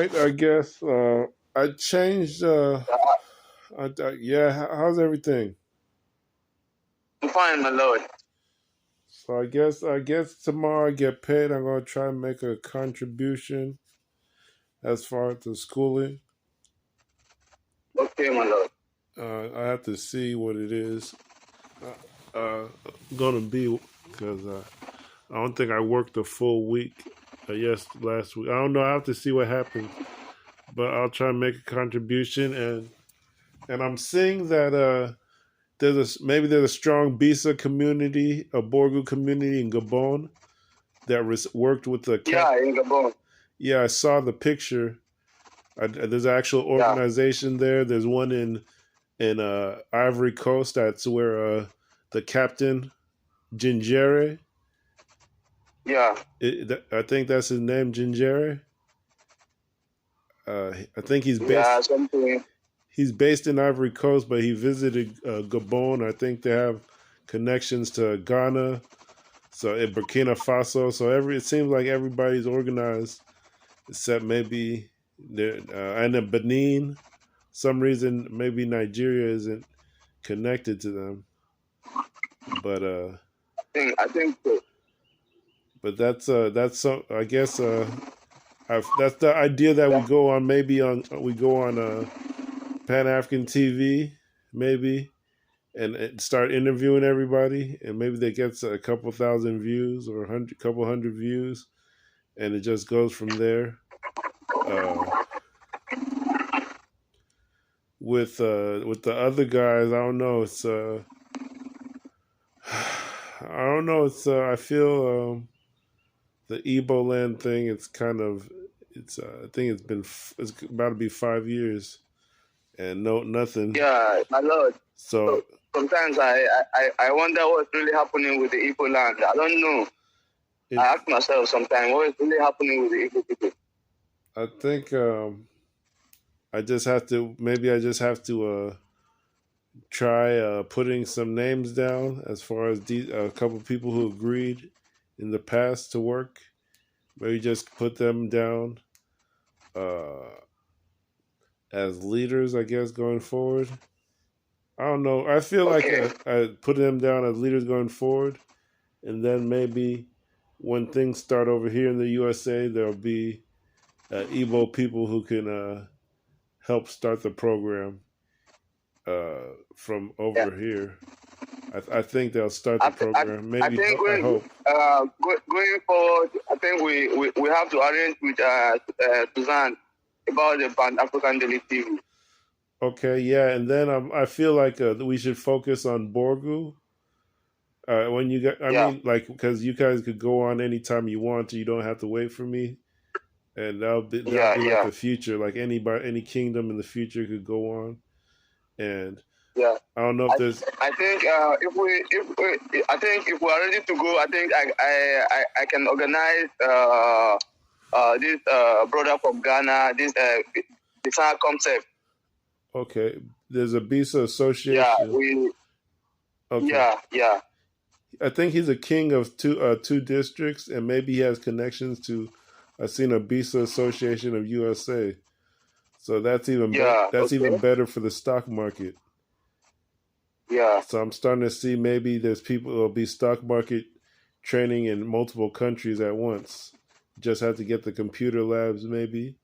right, I guess. I changed. Yeah, how's everything? I'm fine, my lord. So I guess tomorrow I get paid. I'm gonna try and make a contribution as far as the schooling. Okay, my lord. I have to see what it is. Gonna be because I don't think I worked a full week. Yes, last week. I don't know. I have to see what happens, but I'll try and make a contribution. And I'm seeing that there's a strong Bisa community, a Borgu community in Gabon that worked with the Yeah, in Gabon. Yeah, I saw the picture. There's an actual Yeah, organization there. There's one in Ivory Coast. That's where the captain Gingere. yeah, I think that's his name, Gingere. I think yeah, something. he's based in Ivory Coast, but he visited Gabon. I think they have connections to Ghana, so in Burkina Faso. So it seems like everybody's organized, except maybe and in Benin. Some reason maybe Nigeria isn't connected to them, but I think so. that's so I guess that's the idea that Yeah, we go on Pan African TV maybe and start interviewing everybody, and maybe they get a couple thousand views or couple hundred views, and it just goes from there. Uh, with the other guys, I don't know. It's I don't know. It's I feel the Igbo land thing. It's kind of it's. I think it's about to be 5 years and no nothing. yeah, my lord. So So sometimes I wonder what's really happening with the Igbo land. I don't know. I it. ask myself sometimes what is really happening with the Igbo people. I think I just have to. Maybe I just have to try putting some names down as far as a couple people who agreed in the past to work. Maybe just put them down uh, as leaders, I guess, going forward. I don't know. I feel like Okay. I put them down as leaders going forward, and then maybe when things start over here in the USA, there'll be Igbo people who can help start the program from Yeah. over here. I think they'll start the I, I, program. I Maybe think I hope. going forward, I think we have to arrange with Suzanne about the Pan African Daily TV. Okay, yeah, and then I feel like we should focus on Borgu. When you get, I Yeah, mean, like, because you guys could go on anytime you want to. You don't have to wait for me, and that'll yeah, be like yeah, the future. Like any kingdom in the future could go on, and yeah. I don't know if there's. I think if we are ready to go, I think I can organize this brother from Ghana, this design concept. Okay, there's a Bisa Yeah, association. Okay, yeah. I think he's a king of two districts, and maybe he has connections to. I've seen a Bisa Association of USA, so that's even better. Yeah, That's even okay. better for the stock market. Yeah, So I'm starting to see maybe there's people will be stock market training in multiple countries at once. Just have to get the computer labs, maybe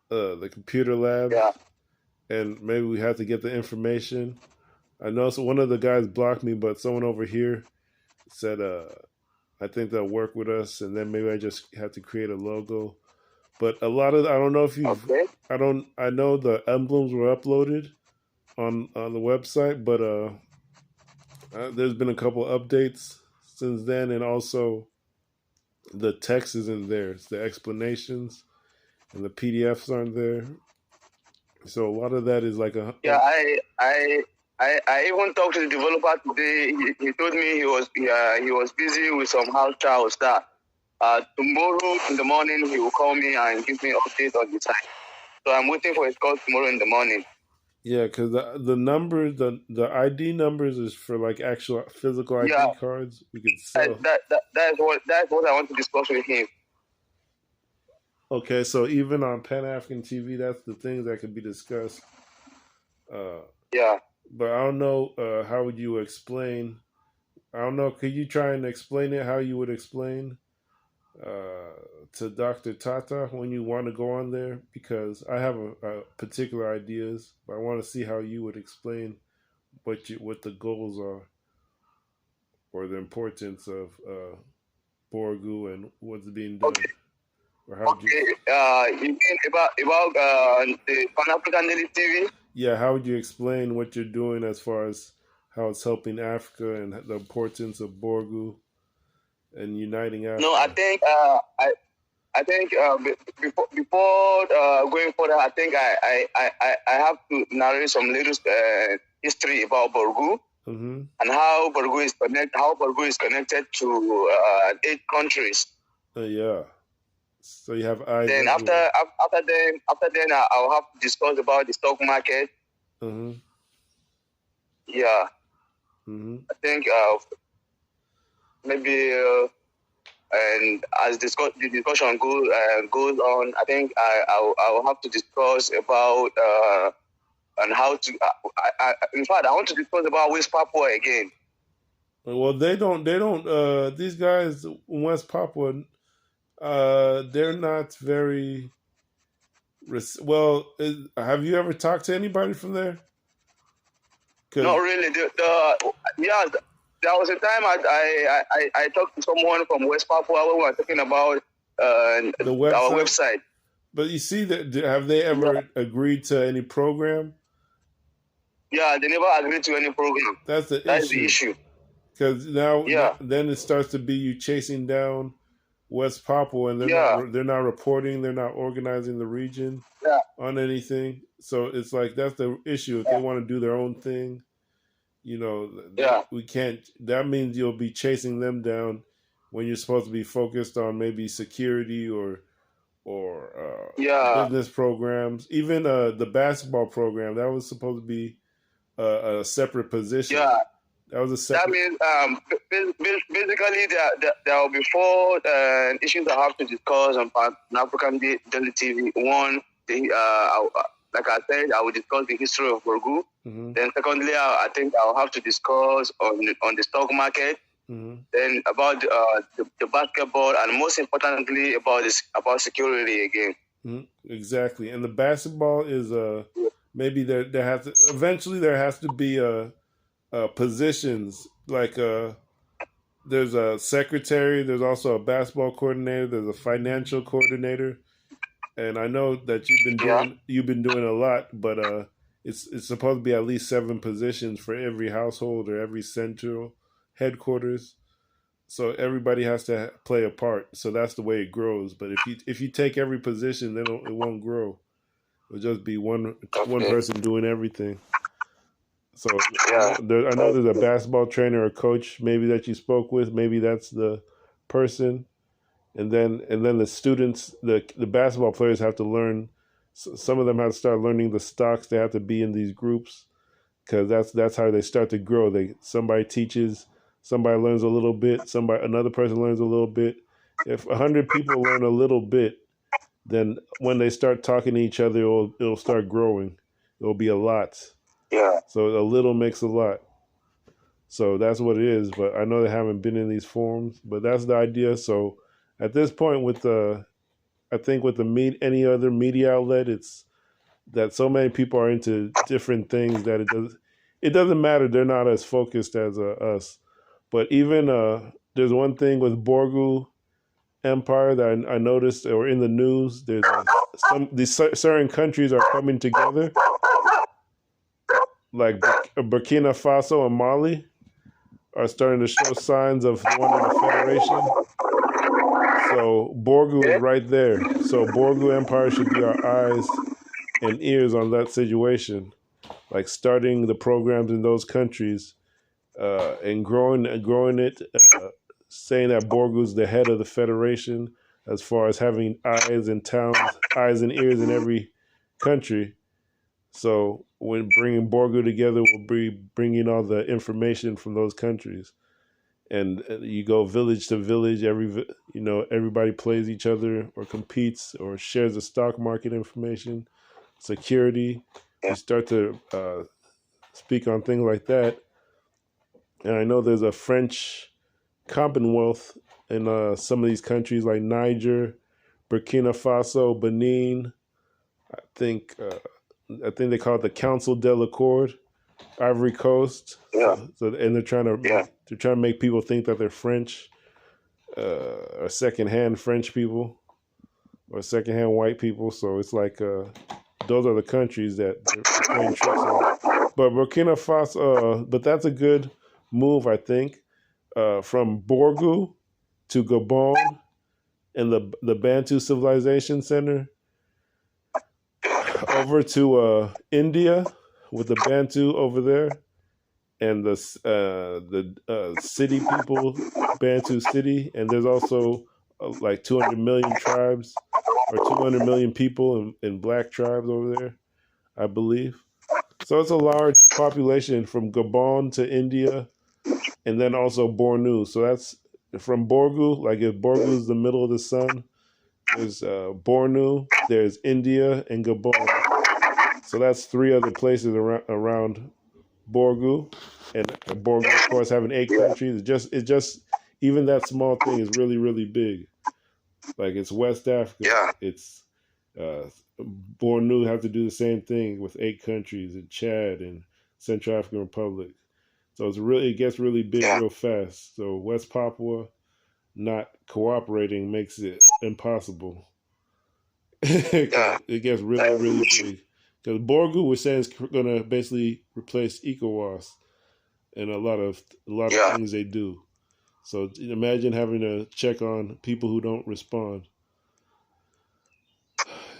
the computer yeah. labs, and maybe we have to get the information. I know so one of the guys blocked me, but someone over here said, I think they'll work with us, and then maybe I just have to create a logo. But a lot of I don't know if you've Okay. I know the emblems were uploaded on the website, but there's been a couple updates since then, and also the text isn't there. It's the explanations and the PDFs aren't there. So a lot of that is like Yeah, I even talked to the developer today. He told me he was busy with some house child stuff. Tomorrow in the morning he will call me and give me updates on the site. So I'm waiting for his call tomorrow in the morning. yeah, because the numbers, the ID numbers is for like actual physical ID Yeah, cards we could sell. that's what I want to discuss with him. Okay, so even on Pan African TV, that's the things that could be discussed. Uh, Yeah. but I don't know how would you explain. I don't know. Could you try and explain it? How you would explain uh, to Dr. Tata when you want to go on there? Because I have a particular ideas, but I want to see how you would explain what the goals are or the importance of Borgu and what's being done, Okay. or how would you? Okay. You mean about the Pan African Daily TV? Yeah, how would you explain what you're doing as far as how it's helping Africa and the importance of Borgu and uniting No, I Africa? think I think before going further, I think I have to narrate some little history about Borgu Mm-hmm. and how Borgu is connected to 8 countries. Yeah. So you have eyes Then everywhere. after then I'll have to discuss about the stock market. Mm-hmm. Yeah, Mm-hmm. I think maybe and as the discussion goes on, I think I'll have to discuss about and how to. In fact, I want to discuss about West Papua again. Well, they don't. They don't. These guys in West Papua, they're not very. Well, have you ever talked to anybody from there? Not Because really. Yeah, there was a time I talked to someone from West Papua when we were talking about the our website. website. But you see that have they ever agreed to any program? Yeah, they never agreed to any program. That's the That is the issue. issue. Because now, Yeah, then it starts to be you chasing down West Papua, and yeah, they're not reporting, they're not organizing the region yeah, on anything. So it's like that's the issue. If they want to do their own thing, yeah, we can't. That means you'll be chasing them down when you're supposed to be focused on maybe security or yeah, business programs. Even the basketball program that was supposed to be a separate position. yeah. That was a That separate. means basically there will be 4 issues I have to discuss on Pan African Daily TV. One, like I said, I will discuss the history of Borgu. Mm-hmm. Then secondly, I think I'll have to discuss on the stock market. Mm-hmm. Then about the basketball, and most importantly about security again. Mm-hmm. Exactly, and the basketball is maybe there has to eventually there has to be positions like there's a secretary, there's also a basketball coordinator, there's a financial coordinator, and I know that Yeah, you've been doing a lot, but it's supposed to be at least 7 positions for every household or every central headquarters. So everybody has to play a part. So that's the way it grows. But if you take every position, then it won't grow. It'll just be one okay, person doing everything. So yeah, I know there's a basketball trainer or coach maybe that you spoke with. Maybe that's the person, and then the students, the basketball players have to learn. Some of them have to start learning the stocks. They have to be in these groups because that's how they start to grow. Somebody teaches, somebody learns a little bit, somebody another person learns a little bit. If 100 people learn a little bit, then when they start talking to each other, it'll start growing. It'll be a lot. yeah, So a little makes a lot. So that's what it is. But I know they haven't been in these forums, but that's the idea. So at this point, with the I think with any other media outlet, it's that so many people are into different things that it doesn't matter. They're not as focused as us. But even there's one thing with Borgu Empire that I noticed, or in the news, there's these certain countries are coming together, like Burkina Faso and Mali are starting to show signs of wanting a federation. So Borgu is yeah, right there. So Borgu Empire should be our eyes and ears on that situation, like starting the programs in those countries and growing it, saying that Borgu's the head of the federation as far as having eyes and ears in every country. So when bringing Borgu together, we'll be bringing all the information from those countries, and you go village to village. Everybody plays each other or competes or shares the stock market information, security. You start to speak on things like that. And I know there's a French Commonwealth in some of these countries like Niger, Burkina Faso, Benin. I think uh, I think they call it the Council de Accord, Ivory Coast. And they're trying to make people think that they're French, or secondhand French people, or secondhand white people. So it's like those are the countries that they're playing tricks on. But Burkina Faso, but that's a good move, I think, from Borgu to Gabon and the Bantu Civilization Center over to India with the Bantu over there and the city people, Bantu city, and there's also like 200 million tribes or 200 million people in black tribes over there, I believe. So it's a large population from Gabon to India, and then also Bornu. So that's from Borgu. Like if Borgu is the middle of the sun, there's Bornu, there's India, and Gabon. So that's three other places around Borgu, and Borgu, of course, having 8 countries. It's just even that small thing is really really big. Like it's West Africa. It's uh, Bornu have to do the same thing with 8 countries in Chad and Central African Republic. So it gets really big real fast. So West Papua not cooperating makes it impossible. It gets really really big. Because Borgu was saying it's going to basically replace ECOWAS and a lot of things they do. So imagine having to check on people who don't respond.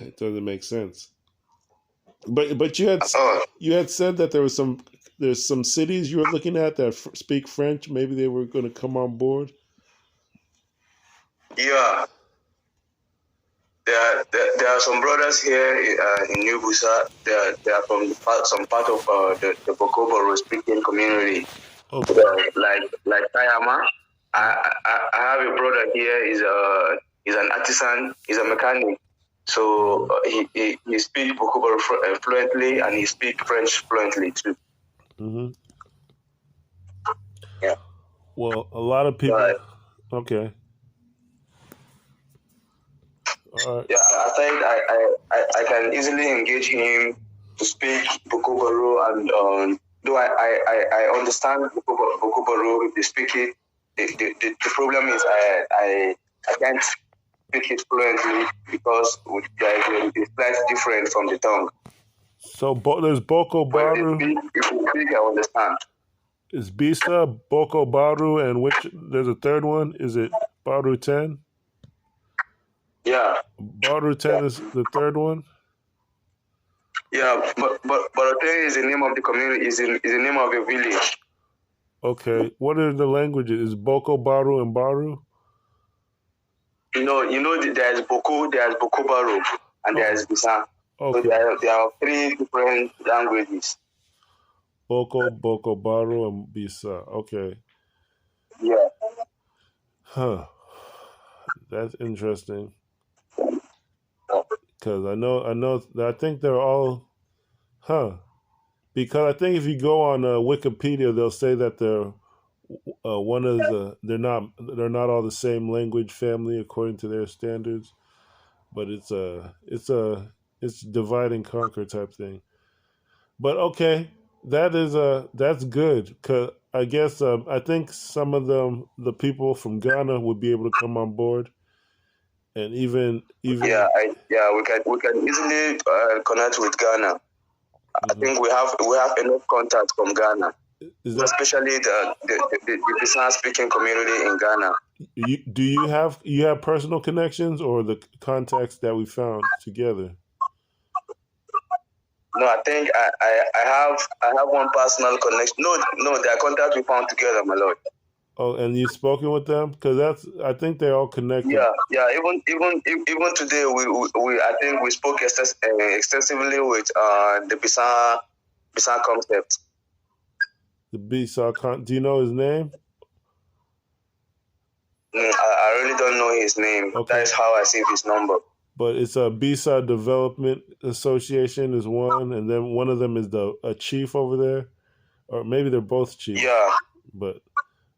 It doesn't make sense. But you had said that there's some cities you were looking at that speak French. Maybe they were going to come on board. Yeah. There are some brothers here in New Busa. They are from some part of the Bokoboro speaking community. Okay. Like Tayama. I have a brother here. He's an artisan. He's a mechanic. So he speaks Bokoboro fluently, and he speaks French fluently too. Mm-hmm. Yeah. Well, a lot of people. Okay. Yeah, I think I can easily engage him to speak Bokoboro, and though I understand Bokoboro if they speak it, the problem is I can't speak it fluently because it's slightly different from the tongue. So there's Boko Baru. If you speak, I understand. Is Bisa, Boko Baru, and there's a third one? Is it Baru 10? Yeah. Baru 10 is the third one? Yeah, but Baru 10 is the name of the community, is the name of the village. Okay. What are the languages? Is Boko Baru and Baru? There's Boko Baru, and there's Bisa. Okay. So there are 3 different languages. Boko Baru, and Bisa. Okay. Yeah. Huh. That's interesting. Because I think they're all, because I think if you go on Wikipedia, they'll say that they're they're not all the same language family according to their standards, but it's divide and conquer type thing. But okay, that's good. Cause I guess I think some of the people from Ghana would be able to come on board, and even we can easily connect with Ghana. Mm-hmm. I think we have enough contacts from Ghana, especially the Bisan speaking community in Ghana. Do you have personal connections or the contacts that we found together? No, I think I have one personal connection. No, there are contacts we found together, my lord. Oh, and you've spoken with them? Because I think they're all connected. Yeah. Even today, we I think we spoke extensively with the Bisa concept. The Bisa do you know his name? I really don't know his name. That Okay, is how I saved his number. but it's a B-side Development Association is one, and then one of them is a chief over there, or maybe they're both chiefs. Yeah, But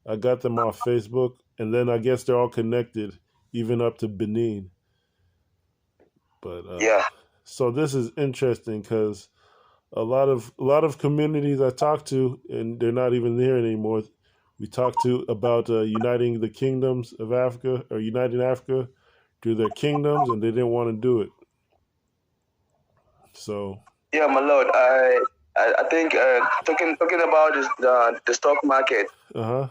I got them off Facebook, and then I guess they're all connected, even up to Benin. But yeah, so this is interesting because a lot of communities I talk to, and they're not even there anymore. We talked to about uniting the kingdoms of Africa or uniting Africa to their kingdoms, and they didn't want to do it. So, yeah, my lord. I think talking about this, the stock market. uh huh,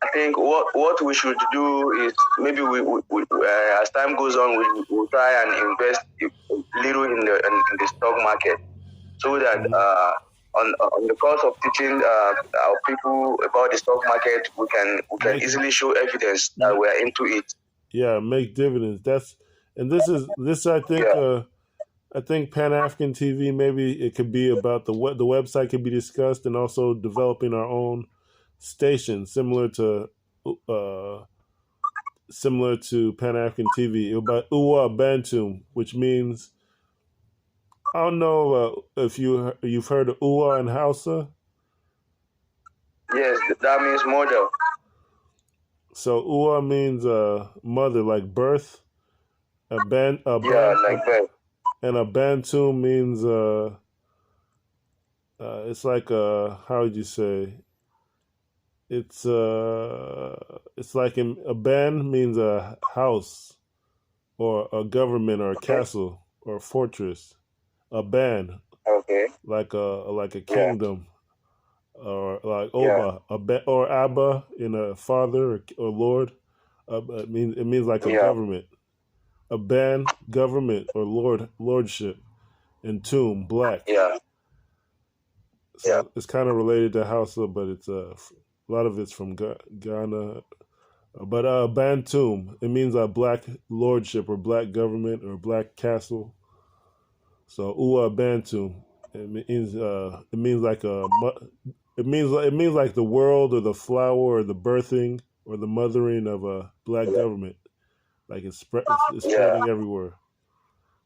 I think what we should do is maybe as time goes on, we'll try and invest a little in the stock market, so that on the course of teaching our people about the stock market, we can make easily show evidence that we are into it. yeah, make dividends. And this I think Yeah, I think Pan African TV, maybe it could be about the website could be discussed, and also developing our own station uh similar to Pan African TV about Uwa Abantuum, which means I don't know if you've heard of Uwa and Hausa. yes, that means model. So Uwa means mother, like birth. A Yeah, ban like that. and Abantuum means it's like how would you say, it's like a band means a house or a government or a Okay, castle or a fortress. A band okay, like a yeah, kingdom, or like yeah, or Abba in a father or Lord. It means like a yeah, government, a band government or lordship, and tomb black. yeah, yeah, So it's kind of related to Hausa, but it's a lot of it's from Ghana. But Bantoum, it means a black lordship or black government or black castle. So Uwa Bantoum, it means like it means like the world or the flower or the birthing or the mothering of a black yeah, government. Like it's yeah. spreading everywhere,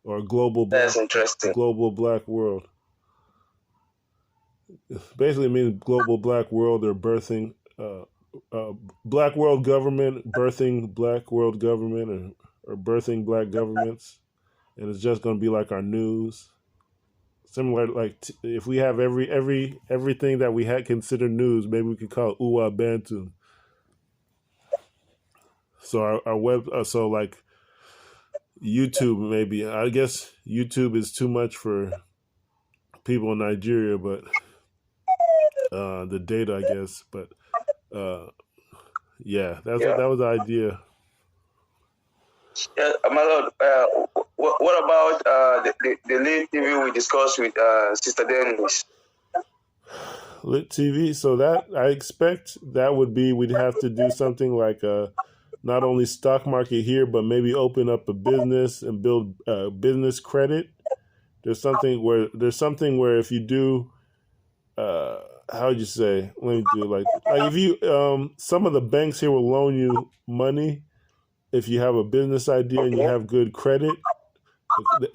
or That's a interesting. global black world. Basically, it means global black world or birthing. Black world government birthing black world government, or birthing black governments, and it's just going to be like our news, similar like if we have everything that we had considered news, maybe we could call it Uwa Bantu. So our web, so like YouTube, maybe I guess YouTube is too much for people in Nigeria, but the data, I guess, but uh, yeah, Yeah. that was the idea. Yeah, my lord. What about the late TV we discussed with Sister Dennis? Lit TV. So that I expect that would be we'd have to do something like not only stock market here, but maybe open up a business and build business credit. There's something where if you do, uh, how would you say? Let me do like if you some of the banks here will loan you money if you have a business idea and you Okay. have good credit.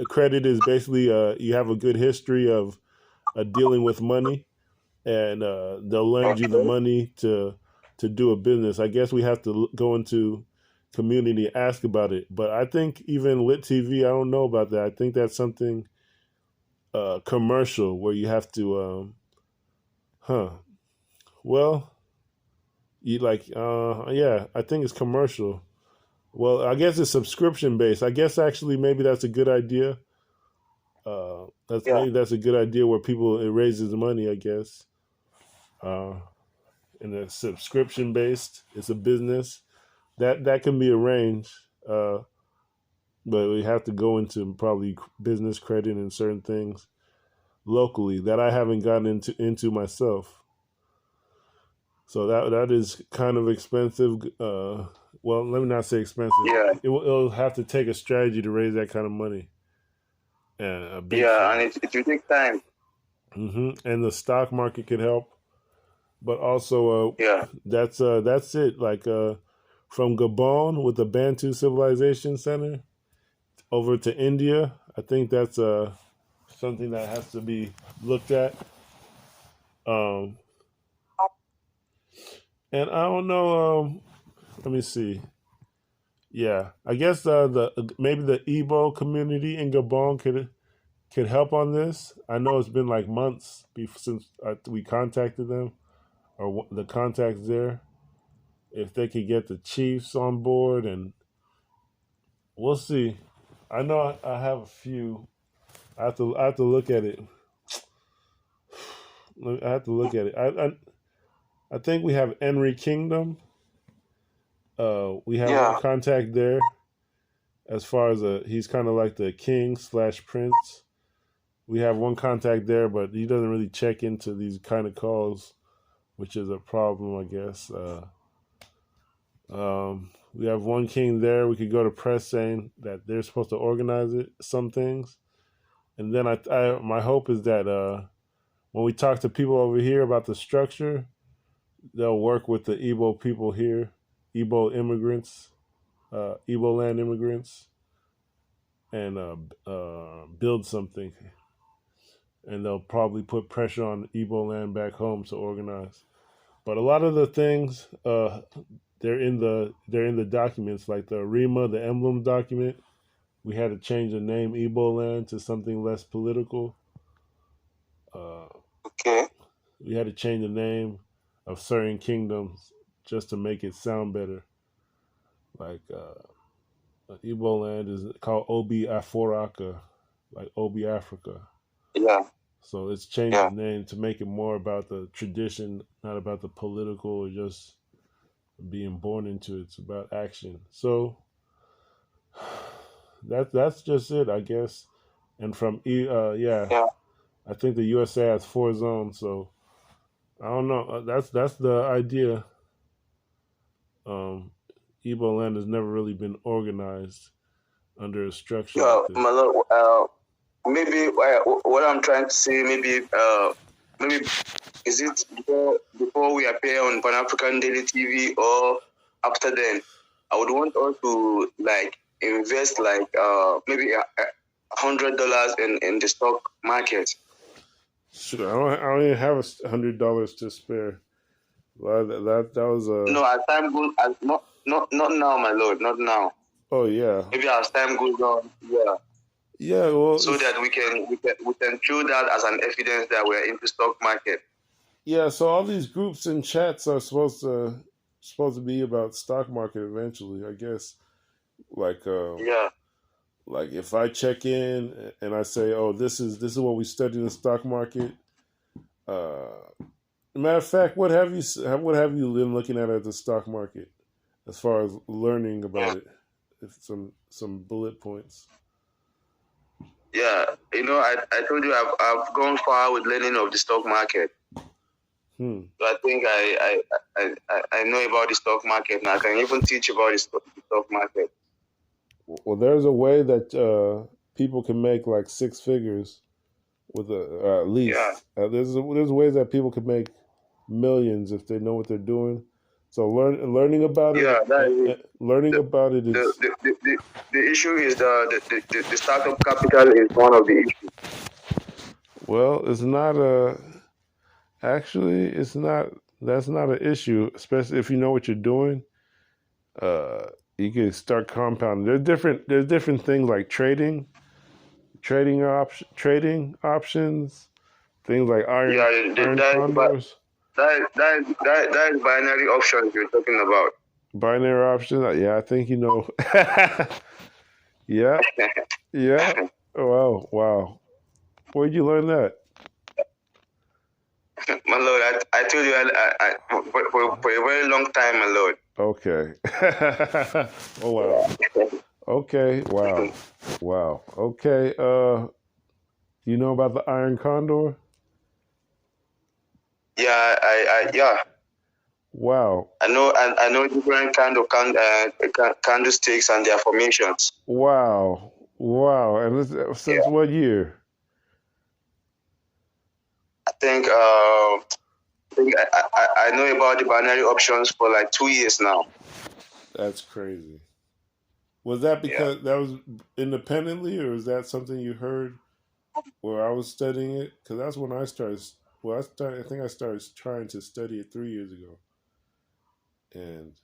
Credit is basically you have a good history of dealing with money, and they'll lend you the Okay. money to do a business. I guess we have to go into community and ask about it. But I think even Lit TV, I don't know about that. I think that's something commercial where you have to, huh? Well, you like, yeah, I think it's commercial. Well, I guess it's subscription based. I guess actually maybe that's a good idea. Yeah. That's a good idea where people it raises money. I guess. Uh, and it's subscription based. It's a business that can be arranged, but we have to go into probably business credit and certain things locally that I haven't gotten into myself. So that is kind of expensive. Well, let me not say expensive. Yeah. It'll have to take a strategy to raise that kind of money, and a big Yeah. And strategy. it will take time. And the stock market could help, but also Yeah. that's it. Like from Gabon with the Bantu Civilization Center over to India. I think that's something that has to be looked at. Um, and I don't know. Let me see. Yeah, I guess the maybe the Igbo community in Gabon could help on this. I know it's been like months since we contacted them or the contacts there. If they could get the chiefs on board, and we'll see. I know I have a few. I have to look at it. I have to look at it. I think we have Henry Kingdom. We have one contact there. As far as he's kind of like the king slash prince. We have one contact there, but he doesn't really check into these kind of calls, which is a problem, I guess. We have one king there. We could go to press saying that they're supposed to organize it, some things, and then my hope is that when we talk to people over here about the structure, they'll work with the Igbo people here, Igbo immigrants, Igbo land immigrants, and build something. And they'll probably put pressure on Igbo land back home to organize. But a lot of the things they're in the documents, like the REMA, the emblem document. We had to change the name Igbo land to something less political. Okay. We had to change the name of certain kingdoms just to make it sound better. Like Igbo land is called Obiaforaka, like Obiafrica. Yeah. So it's changed the name to make it more about the tradition, not about the political or just being born into it. It's about action. So that's just it, I guess. And from I think the USA has 4 zones. So I don't know. That's the idea. Igbo land has never really been organized under a structure like this. My lord, maybe what I'm trying to say, maybe is it before we appear on Pan African Daily TV or after then? I would want us to like invest like maybe $100 in the stock market. Sure, I don't even have $100 to spare. That was a no. As time goes, not now, my lord, not now. Oh yeah. Maybe as time goes on, yeah. Yeah, well, so that we can show that as an evidence that we're into stock market. Yeah, so all these groups and chats are supposed to be about stock market eventually, I guess. Like like if I check in and I say, "Oh, this is what we study in the stock market." Matter of fact, what have you been looking at the stock market as far as learning about it? If some bullet points. Yeah, I told you I've gone far with learning of the stock market. So I think I know about the stock market now. I can even teach about the stock market. Well, there's a way that people can make like 6 figures with at least. Yeah. There's ways that people can make millions if they know what they're doing. So learning about it. Learning about it is the issue is the startup capital is one of the issues. Well, it's not actually it's not. That's not an issue, especially if you know what you're doing. You can start compounding. There's different things like trading options, things like iron condors. That is binary options you're talking about. Binary options, yeah, I think you know. Yeah, yeah. Wow. Where'd you learn that? My lord, I told you for a very long time, my lord. Okay. Oh wow. Okay. Wow. Okay. You know about the iron condor? Yeah. Yeah. Wow. I know different kind of candlesticks and their formations. Wow. And since what year? I think I know about the binary options for like 2 years now. That's crazy. Was that Yeah. because that was independently, or is that something you heard where I was studying it? Because that's when I started. Well, I think I started trying to study it 3 years ago, and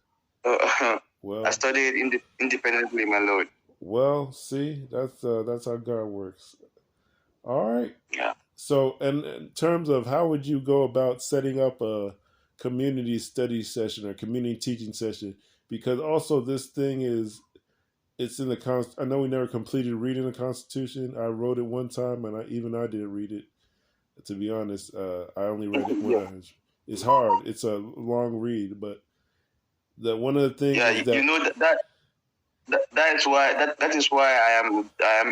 I well, studied independently, my lord. see, that's how God works. All right. Yeah. So, and in terms of how would you go about setting up a community study session or community teaching session? Because also this thing is it's in the I know we never completed reading the Constitution. I wrote it one time, and I didn't read it. To be honest, I only read it when Yeah. I. It's hard. It's a long read, but the one of the things Yeah. is that That is why I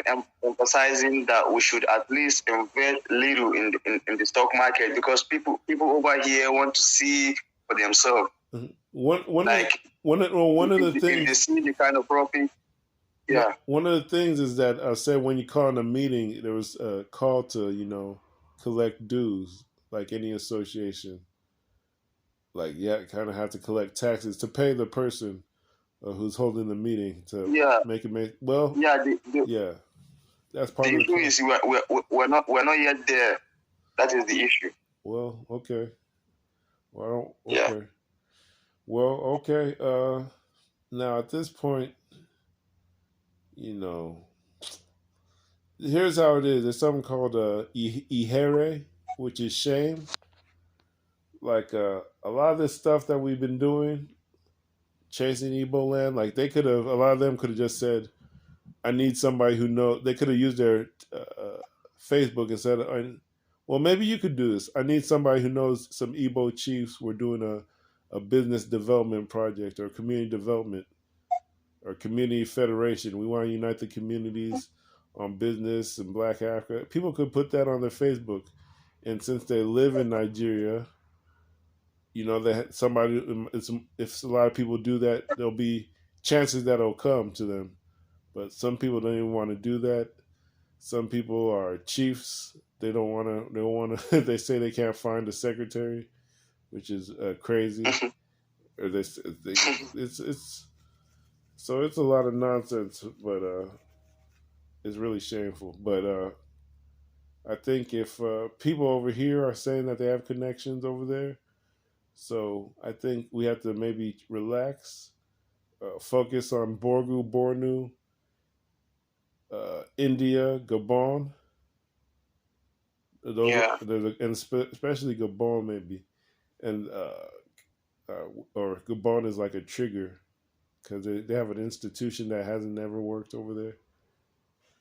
am emphasizing that we should at least invest little in the stock market, because people over here want to see for themselves. Like one of the if they things see the kind of profit. Yeah. one of the things is that I said when you call in a meeting, there was a call to collect dues like any association. Like kind of have to collect taxes to pay the person who's holding the meeting to Yeah. make it make well. Yeah. Yeah, that's part The of the issue cost. is we're not yet there. That is the issue. Well, okay. Well, Yeah. okay. Well, okay. Now at this point, you know, here's how it is. There's something called ihere, which is shame. Like a lot of this stuff that we've been doing, chasing Ebo land, like they could have. A lot of them could have just said, "I need somebody who knows." They could have used their Facebook and said, "Well, maybe you could do this. I need somebody who knows some Igbo chiefs. We're doing a business development project or community development or community federation. We want to unite the communities on business and Black Africa." People could put that on their Facebook, and since they live in Nigeria, that somebody. If a lot of people do that, there'll be chances that'll come to them. But some people don't even want to do that. Some people are chiefs. They don't want to. They don't want to. They say they can't find a secretary, which is crazy. Or it's so it's a lot of nonsense, but it's really shameful. But I think if people over here are saying that they have connections over there, so I think we have to maybe relax, focus on Bornu, India, Gabon. Yeah. And especially Gabon maybe, and or Gabon is like a trigger because they have an institution that hasn't never worked over there.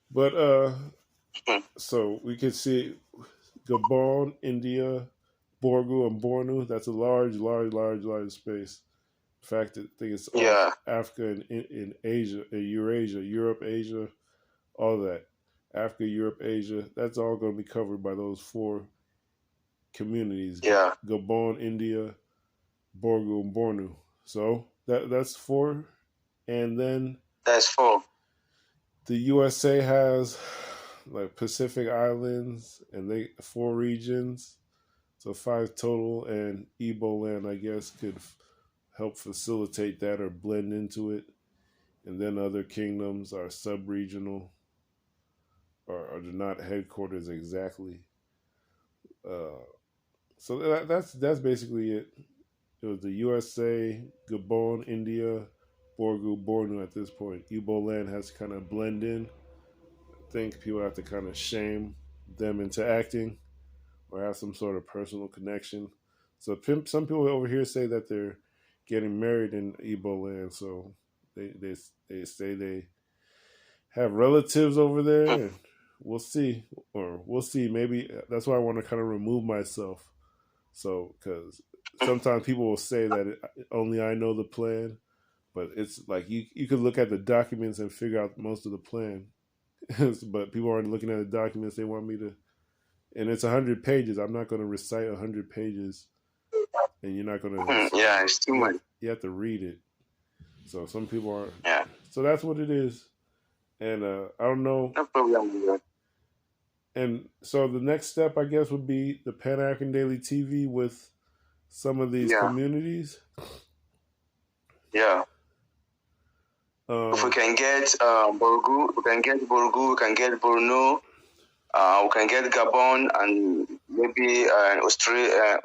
But so we can see Gabon, India, Borgu, and Bornu. That's a large space. In fact, I think it's all Yeah. Africa and in Asia, Eurasia, Europe, Asia, all that. Africa, Europe, Asia. That's all going to be covered by those four communities: Yeah. Gabon, India, Borgu, and Bornu. So that's four, and then That's four. the USA has like Pacific Islands, and they four regions, so five total. And Igbo land, I guess, could help facilitate that or blend into it. And then other kingdoms are sub-regional, or they're not headquarters exactly. Uh, so that's basically it. It was the USA, Gabon, India, Borgu, Bornu at this point. Igbo land has to kind of blend in. I think people have to kind of shame them into acting or have some sort of personal connection. So some people over here say that they're getting married in Igbo land, so they say they have relatives over there, and we'll see, or we'll see. Maybe that's why I want to kind of remove myself. So because sometimes people will say that only I know the plan, but it's like you could look at the documents and figure out most of the plan. But people aren't looking at the documents. They want me to, and it's 100 pages. I'm not going to recite 100 pages, and you're not going to. Yeah, it's too much. You have to read it. So some people are. Yeah. So that's what it is, and I don't know. No problem. And so the next step, I guess, would be the Pan African Daily TV with some of these Yeah. communities. Yeah. If we can get Borgu, we can get Borgu, we can get Bornu, we can get Gabon, and maybe Australia.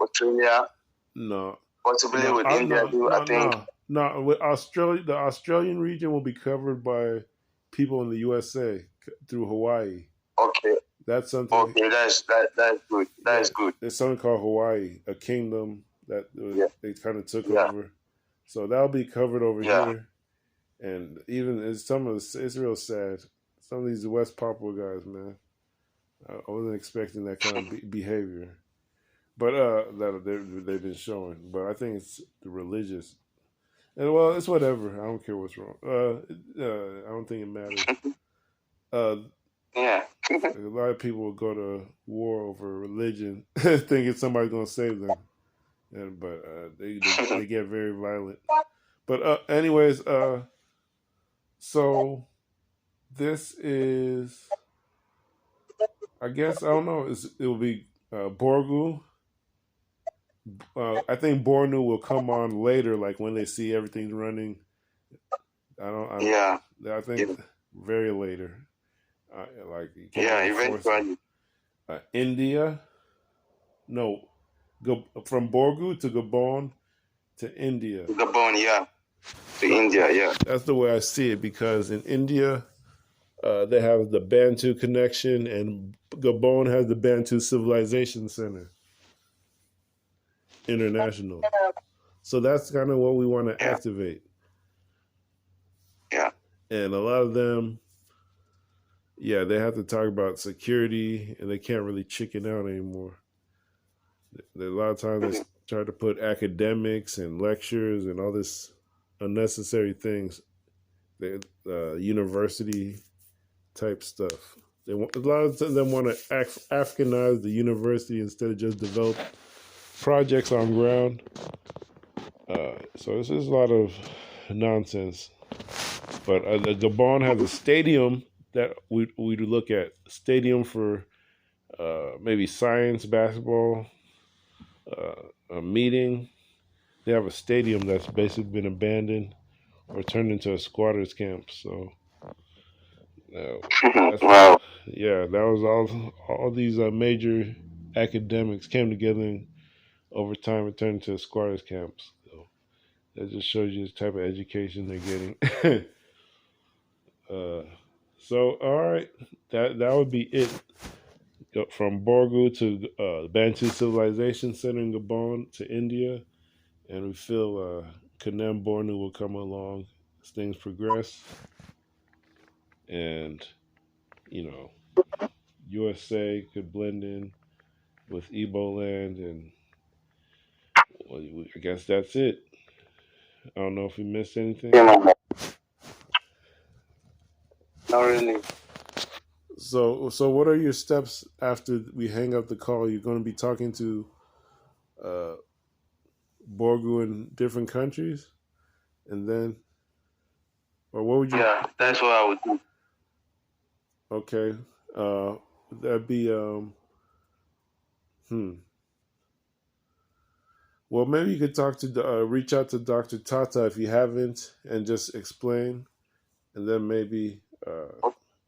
No. Possibly with India too, I think. No. With Australia, the Australian region will be covered by people in the USA through Hawaii. Okay. That's something. Okay, that's good. That's good. There's something called Hawaii, a kingdom that they kind of took over. So that'll be covered over here. And even it's real sad. Some of these West Papua guys, man, I wasn't expecting that kind of behavior. But that they've been showing. But I think it's the religious. And well, it's whatever. I don't care what's wrong. I don't think it matters. A lot of people will go to war over religion, thinking somebody's gonna save them, but they get very violent. But anyways, so this is, I guess I don't know. It will be Borgu. I think Bornu will come on later, like when they see everything running. I think very later. Eventually. India. No, go from Borgu to Gabon to India. Gabon, to India. That's the way I see it, because in India, they have the Bantu connection, and Gabon has the Bantu Civilization Center International. So that's kind of what we want to activate. And a lot of them, they have to talk about security, and they can't really chicken out anymore. A lot of times they try to put academics and lectures and all this unnecessary things, university type stuff. A lot of them want to Africanize the university instead of just develop projects on ground. So this is a lot of nonsense. But Gabon has a stadium that we look at. Stadium for maybe science, basketball, a meeting. They have a stadium that's basically been abandoned or turned into a squatters camp. So wow. That was all these major academics came together and over time it turned into squatters camps. So that just shows you the type of education they're getting. So all right, that would be it. From Borgu to Bantu Civilization Center in Gabon to India, and we feel Kanem Bornu will come along as things progress, and USA could blend in with Igbo land, and I guess that's it. I don't know if we missed anything. Not really. So what are your steps after we hang up the call? You're going to be talking to Borgu in different countries, and then, or what would you? Yeah, that's what I would do. Okay, that'd be Well, maybe you could talk to reach out to Dr. Tata if you haven't, and just explain, and then maybe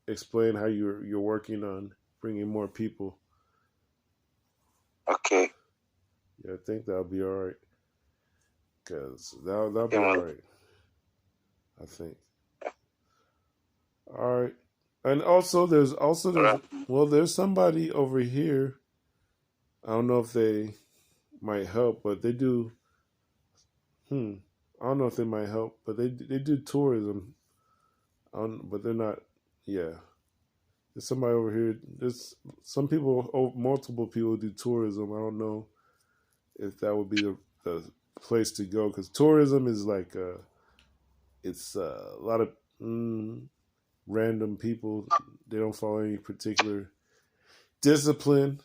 explain how you're working on bringing more people. Okay. Yeah, I think that'll be all right. Because that'll be all right. I think. All right. And also there's there's somebody over here. I don't know if they might help, but they do. I don't know if they might help, but they do tourism. But they're not. Yeah. There's somebody over here. There's some people, multiple people do tourism. I don't know if that would be the place to go, because tourism is like it's a lot of random people. They don't follow any particular discipline,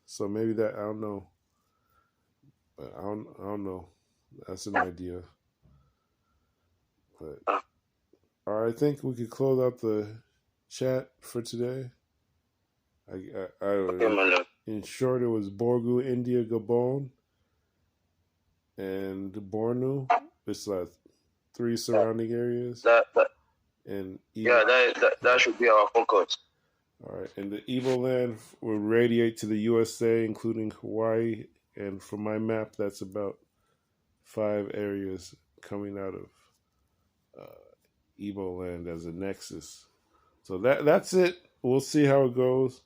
so maybe that, I don't know. But I don't know. That's an idea. But all right, I think we could close out the chat for today. In short, it was Borgu, India, Gabon, and Bornu. It's three surrounding areas. And that should be our focus. All right, and the Evo land will radiate to the USA, including Hawaii. And from my map, that's about 5 areas coming out of Evo land as a nexus. So that's it. We'll see how it goes.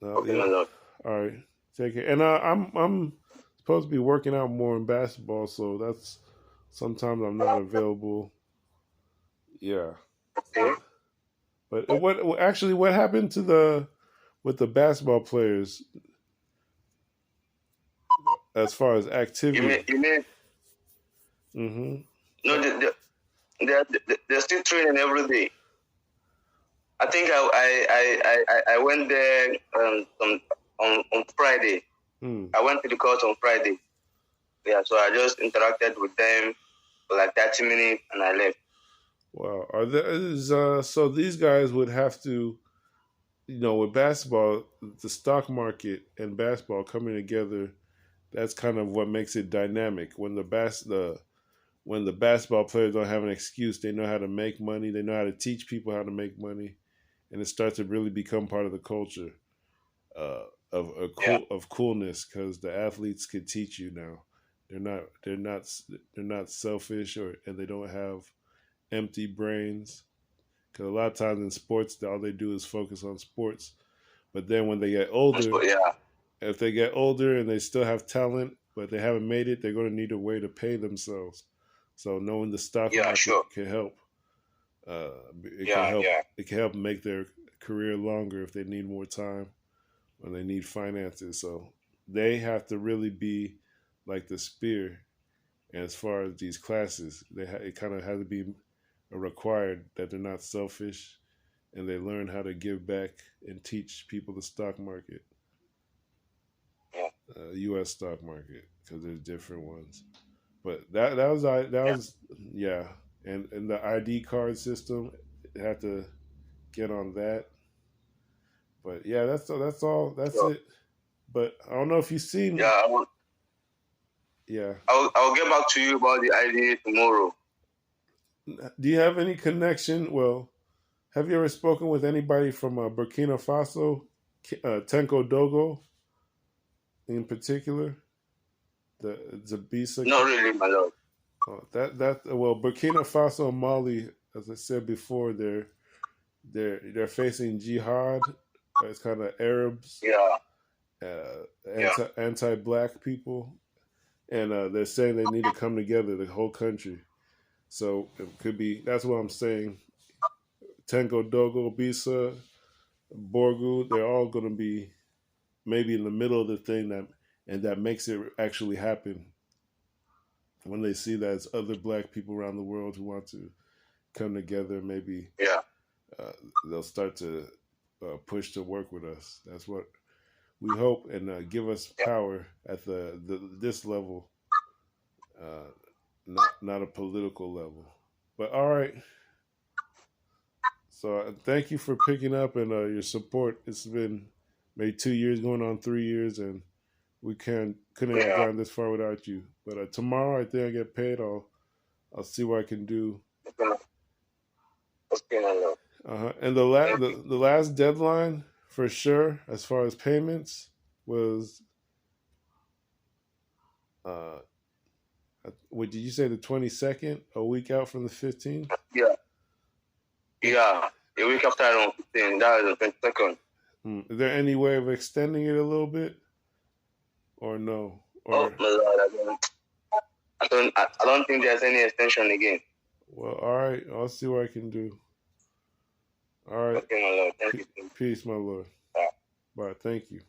Okay, Yeah. All right, take care. And I'm supposed to be working out more in basketball, so that's sometimes I'm not available. Yeah. Okay. But what happened to with the basketball players as far as activity? You mean? Mm-hmm. No, they're still training every day. I think I went there on Friday. I went to the court on Friday. Yeah, so I just interacted with them for like 30 minutes and I left. Wow. Are there so these guys would have to, with basketball, the stock market and basketball coming together, that's kind of what makes it dynamic. When the basketball players don't have an excuse, they know how to make money, they know how to teach people how to make money, and it starts to really become part of the culture of coolness, because the athletes can teach you now. They're not selfish, and they don't have empty brains, because a lot of times in sports all they do is focus on sports. But then when they get older, if they get older and they still have talent but they haven't made it, they're going to need a way to pay themselves. So knowing the stock market can help. It can help make their career longer if they need more time, when they need finances. So they have to really be like the spear. And as far as these classes, it kind of has to be required that they're not selfish, and they learn how to give back and teach people the stock market, U.S. stock market, because there's different ones. But that was yeah, and the ID card system, had to get on that. But yeah, that's all. That's it. But I don't know if you've seen. Yeah, I'll get back to you about the ID tomorrow. Do you have any connection? Well, have you ever spoken with anybody from Burkina Faso, Tenko Dogo, in particular? The Zabisa. Not really, my lord. Well, Burkina Faso and Mali, as I said before, they're facing jihad. It's kind of Arabs, anti-black people, and they're saying they need to come together, the whole country. So it could be, that's what I'm saying. Tango Dogo, Bisa, Borgu, they're all going to be maybe in the middle of the thing, that makes it actually happen, when they see that it's other black people around the world who want to come together. Maybe they'll start to push to work with us. That's what we hope, and give us power at this level, not a political level. But all right. So thank you for picking up, and your support. It's been maybe 2 years, going on 3 years, and we couldn't have gone this far without you. But tomorrow, I think I get paid. I'll see what I can do. And the last deadline for sure, as far as payments, was what did you say, the 22nd, a week out from the 15th? Yeah, a week after I 15, that is the 22nd. Is there any way of extending it a little bit, or no? Or, my Lord, I don't think there's any extension again. Well, all right, I'll see what I can do. All right. Okay, my Lord. Thank you. Peace, my Lord. Bye. Thank you.